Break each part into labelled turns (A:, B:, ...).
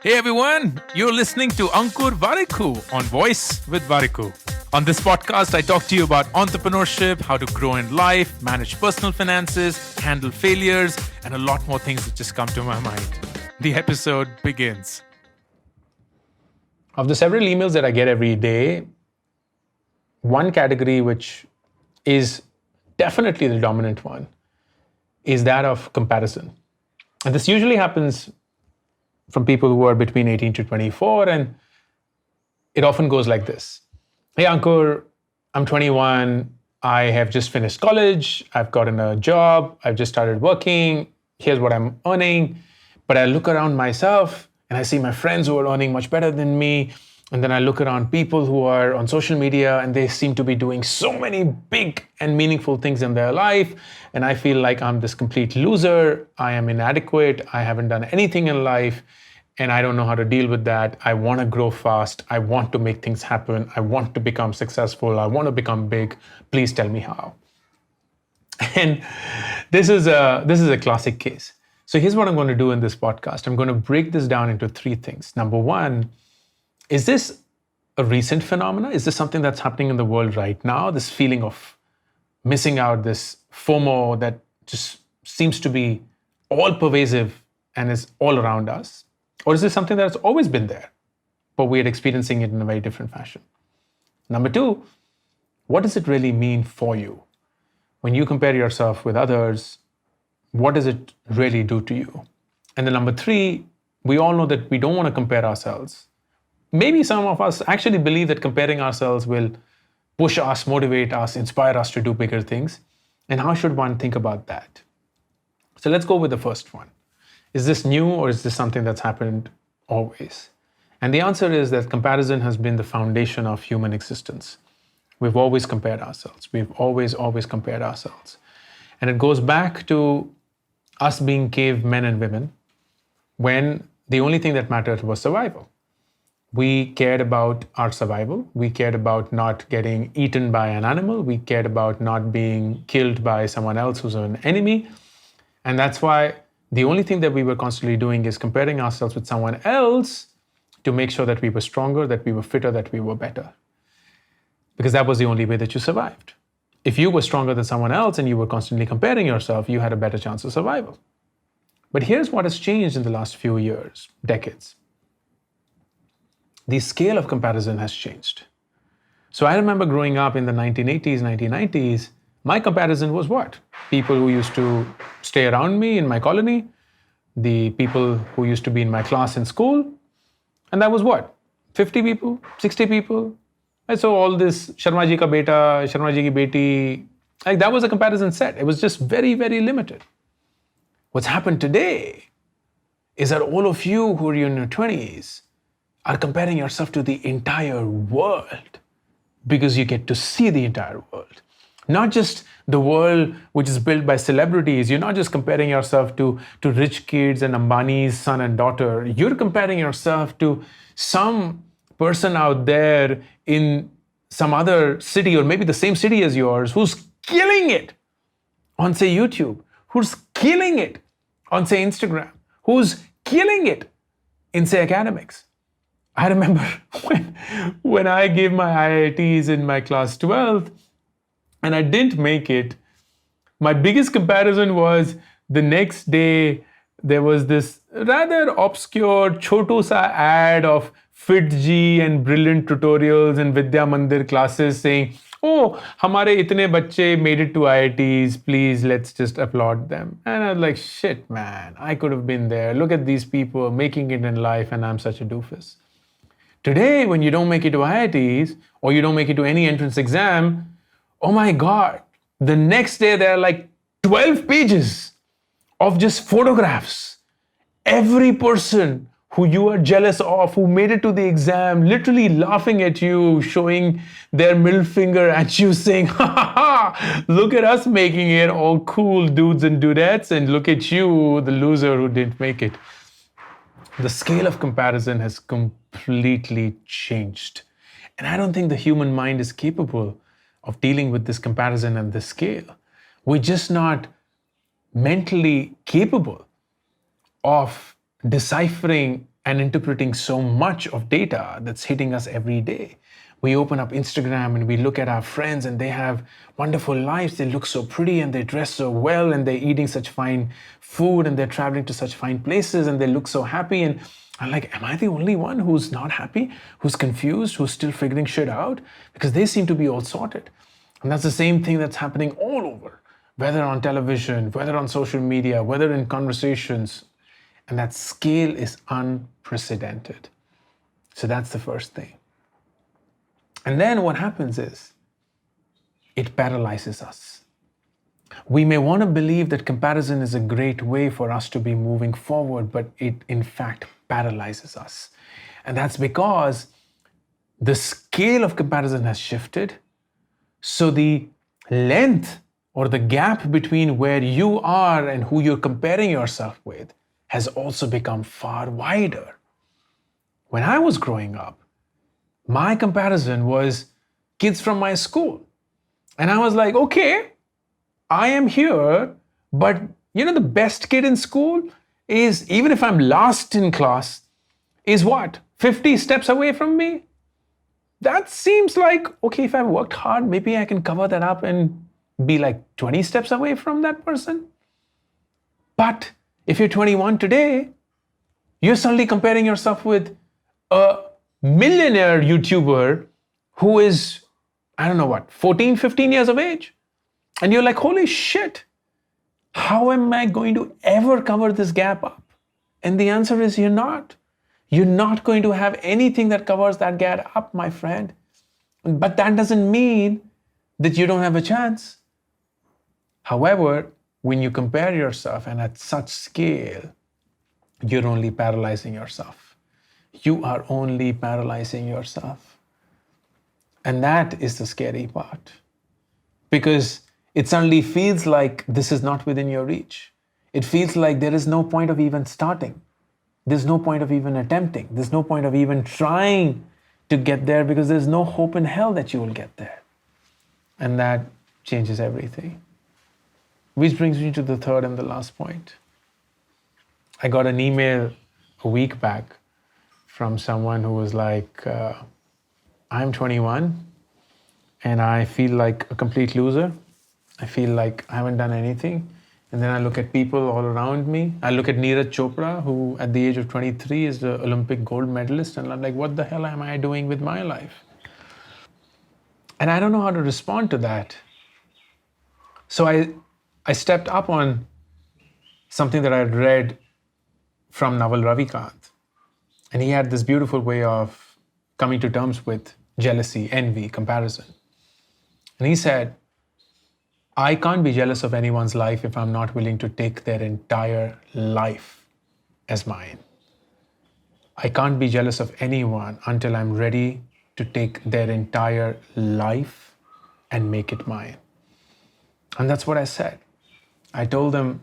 A: Hey everyone, you're listening to Ankur Warikoo on Woice with Warikoo. On this podcast, I talk to you about entrepreneurship, how to grow in life, manage personal finances, handle failures, and a lot more things that just come to my mind. The episode begins.
B: Of the several emails that I get every day, one category which is definitely the dominant one is that of comparison. And this usually happens from people who are between 18 to 24, and it often goes like this. Hey Ankur, I'm 21, I have just finished college, I've gotten a job, I've just started working, here's what I'm earning, but I look around myself and I see my friends who are earning much better than me, and then I look around people who are on social media and they seem to be doing so many big and meaningful things in their life, and I feel like I'm this complete loser, I am inadequate, I haven't done anything in life, and I don't know how to deal with that. I want to grow fast, I want to make things happen, I want to become successful, I want to become big, please tell me how. And this is a classic case. So here's what I'm going to do in this podcast. I'm going to break this down into three things. Number one, is this a recent phenomenon? Is this something that's happening in the world right now? This feeling of missing out, this FOMO that just seems to be all pervasive and is all around us? Or is this something that's always been there, but we're experiencing it in a very different fashion? Number two, what does it really mean for you? When you compare yourself with others, what does it really do to you? And then number three, we all know that we don't want to compare ourselves. Maybe some of us actually believe that comparing ourselves will push us, motivate us, inspire us to do bigger things. And how should one think about that? So let's go with the first one. Is this new, or is this something that's happened always? And the answer is that comparison has been the foundation of human existence. We've always compared ourselves. We've always compared ourselves. And it goes back to us being cave men and women when the only thing that mattered was survival. We cared about our survival. We cared about not getting eaten by an animal. We cared about not being killed by someone else who's an enemy. And that's why the only thing that we were constantly doing is comparing ourselves with someone else to make sure that we were stronger, that we were fitter, that we were better. Because that was the only way that you survived. If you were stronger than someone else and you were constantly comparing yourself, you had a better chance of survival. But here's what has changed in the last few years, decades. The scale of comparison has changed. So I remember growing up in the 1980s, 1990s, my comparison was what? People who used to stay around me in my colony, the people who used to be in my class in school, and that was what? 50 people, 60 people. And so all this Sharma ji ka beta, Sharma ji ki beti, like that was a comparison set. It was just very, very limited. What's happened today is that all of you who are in your 20s are comparing yourself to the entire world because you get to see the entire world. Not just the world which is built by celebrities. You're not just comparing yourself to rich kids and Ambani's son and daughter. You're comparing yourself to some person out there in some other city, or maybe the same city as yours, who's killing it on, say, YouTube, who's killing it on, say, Instagram, who's killing it in, say, academics. I remember when I gave my IITs in my class 12th and I didn't make it, my biggest comparison was the next day there was this rather obscure choto sa ad of FitG and brilliant tutorials and Vidya Mandir classes saying, oh, hamare itne bacche made it to IITs, please let's just applaud them. And I was like, shit man, I could have been there. Look at these people making it in life and I'm such a doofus. Today, when you don't make it to IITs or you don't make it to any entrance exam, oh my God, the next day there are like 12 pages of just photographs. Every person who you are jealous of, who made it to the exam, literally laughing at you, showing their middle finger at you saying, ha ha ha, look at us making it, all cool dudes and dudettes, and look at you, the loser who didn't make it. The scale of comparison has completely changed. And I don't think the human mind is capable of dealing with this comparison and this scale. We're just not mentally capable of deciphering and interpreting so much of data that's hitting us every day. We open up Instagram and we look at our friends and they have wonderful lives. They look so pretty and they dress so well and they're eating such fine food and they're traveling to such fine places and they look so happy. And I'm like, am I the only one who's not happy, who's confused, who's still figuring shit out? Because they seem to be all sorted. And that's the same thing that's happening all over, whether on television, whether on social media, whether in conversations. And that scale is unprecedented. So that's the first thing. And then what happens is it paralyzes us. We may want to believe that comparison is a great way for us to be moving forward, but it in fact paralyzes us. And that's because the scale of comparison has shifted. So the length or the gap between where you are and who you're comparing yourself with has also become far wider. When I was growing up, my comparison was kids from my school. And I was like, okay, I am here, but the best kid in school is, even if I'm last in class, is what? 50 steps away from me? That seems like, okay, if I've worked hard, maybe I can cover that up and be like 20 steps away from that person. But if you're 21 today, you're suddenly comparing yourself with a millionaire YouTuber who is, 14, 15 years of age. And you're like, holy shit, how am I going to ever cover this gap up? And the answer is you're not. You're not going to have anything that covers that gap up, my friend. But that doesn't mean that you don't have a chance. However, when you compare yourself and at such scale, you're only paralyzing yourself. You are only paralyzing yourself. And that is the scary part. Because it suddenly feels like this is not within your reach. It feels like there is no point of even starting. There's no point of even attempting. There's no point of even trying to get there because there's no hope in hell that you will get there. And that changes everything. Which brings me to the third and the last point. I got an email a week back from someone who was like, I'm 21 and I feel like a complete loser. I feel like I haven't done anything. And then I look at people all around me. I look at Neeraj Chopra, who at the age of 23 is the Olympic gold medalist. And I'm like, what the hell am I doing with my life? And I don't know how to respond to that. So I stepped up on something that I had read from Naval Ravikant. And he had this beautiful way of coming to terms with jealousy, envy, comparison. And he said, I can't be jealous of anyone's life if I'm not willing to take their entire life as mine. I can't be jealous of anyone until I'm ready to take their entire life and make it mine. And that's what I said. I told them,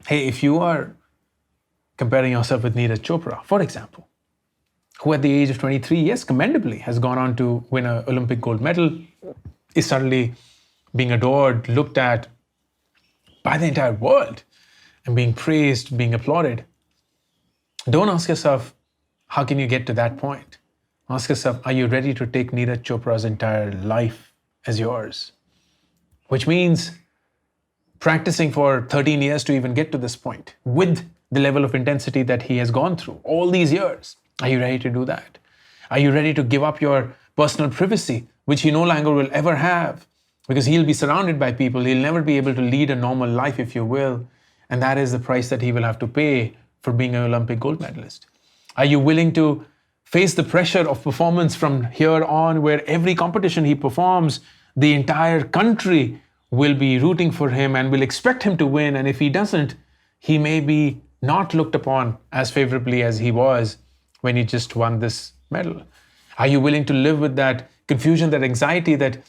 B: hey, if you are comparing yourself with Neeraj Chopra, for example, who at the age of 23, yes, commendably, has gone on to win an Olympic gold medal, is suddenly being adored, looked at by the entire world, and being praised, being applauded. Don't ask yourself, how can you get to that point? Ask yourself, are you ready to take Neeraj Chopra's entire life as yours? Which means practicing for 13 years to even get to this point with the level of intensity that he has gone through all these years. Are you ready to do that? Are you ready to give up your personal privacy, which he no longer will ever have? Because he'll be surrounded by people. He'll never be able to lead a normal life, if you will. And that is the price that he will have to pay for being an Olympic gold medalist. Are you willing to face the pressure of performance from here on, where every competition he performs, the entire country will be rooting for him and will expect him to win. And if he doesn't, he may be not looked upon as favorably as he was when he just won this medal. Are you willing to live with that confusion, that anxiety, that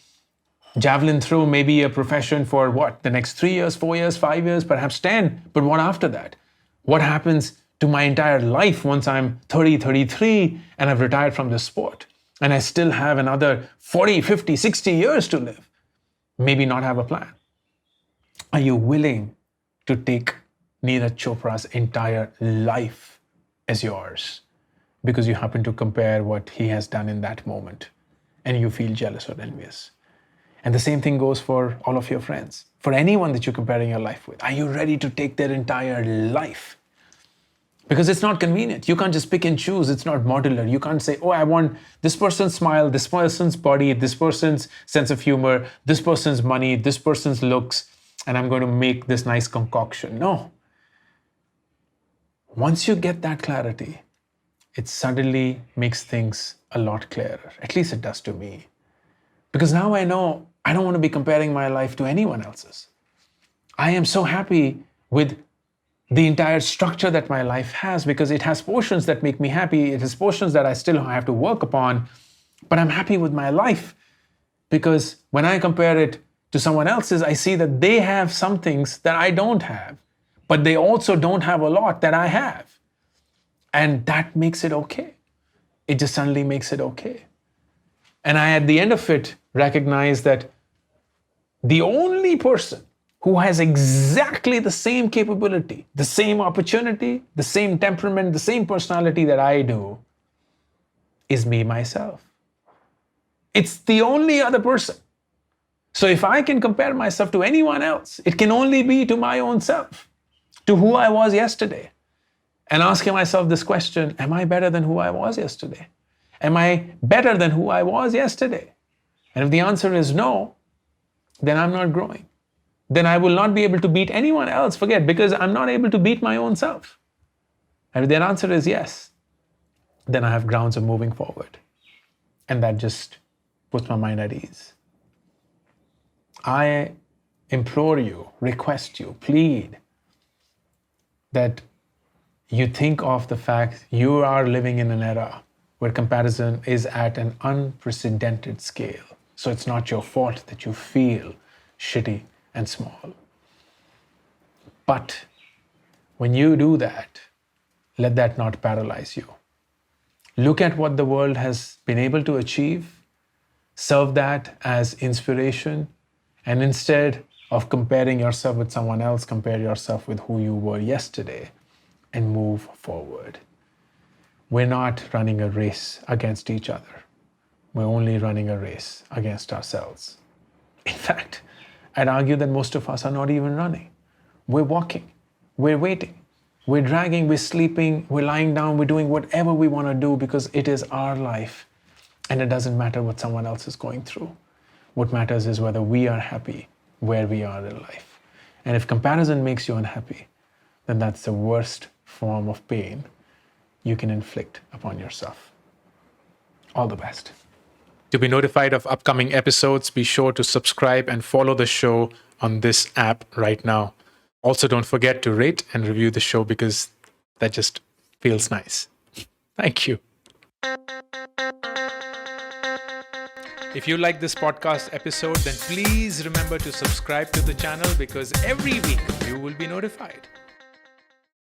B: javelin throw may be a profession for what? The next 3 years, 4 years, 5 years, perhaps 10. But what after that? What happens to my entire life once I'm 30, 33 and I've retired from this sport? And I still have another 40, 50, 60 years to live. Maybe not have a plan. Are you willing to take Neeraj Chopra's entire life as yours because you happen to compare what he has done in that moment and you feel jealous or envious. And the same thing goes for all of your friends. For anyone that you're comparing your life with, are you ready to take their entire life? Because it's not convenient. You can't just pick and choose. It's not modular. You can't say, oh, I want this person's smile, this person's body, this person's sense of humor, this person's money, this person's looks, and I'm going to make this nice concoction. No. Once you get that clarity, it suddenly makes things a lot clearer. At least it does to me. Because now I know I don't want to be comparing my life to anyone else's. I am so happy with the entire structure that my life has because it has portions that make me happy. It has portions that I still have to work upon, but I'm happy with my life because when I compare it to someone else's, I see that they have some things that I don't have, but they also don't have a lot that I have. And that makes it okay. It just suddenly makes it okay. And I, at the end of it, recognize that the only person who has exactly the same capability, the same opportunity, the same temperament, the same personality that I do is me, myself. It's the only other person. So if I can compare myself to anyone else, it can only be to my own self, to who I was yesterday. And asking myself this question, am I better than who I was yesterday? Am I better than who I was yesterday? And if the answer is no, then I'm not growing. Then I will not be able to beat anyone else. Forget, because I'm not able to beat my own self. And if the answer is yes, then I have grounds of moving forward. And that just puts my mind at ease. I implore you, request you, plead that you think of the fact you are living in an era where comparison is at an unprecedented scale. So it's not your fault that you feel shitty and small. But when you do that, let that not paralyze you. Look at what the world has been able to achieve, serve that as inspiration, and instead of comparing yourself with someone else, compare yourself with who you were yesterday and move forward. We're not running a race against each other. We're only running a race against ourselves. In fact, I'd argue that most of us are not even running. We're walking, we're waiting, we're dragging, we're sleeping, we're lying down, we're doing whatever we want to do because it is our life. And it doesn't matter what someone else is going through. What matters is whether we are happy where we are in life. And if comparison makes you unhappy, then that's the worst form of pain you can inflict upon yourself. All the best.
A: To be notified of upcoming episodes, be sure to subscribe and follow the show on this app right now. Also, don't forget to rate and review the show because that just feels nice. Thank you. If you like this podcast episode, then please remember to subscribe to the channel because every week you will be notified.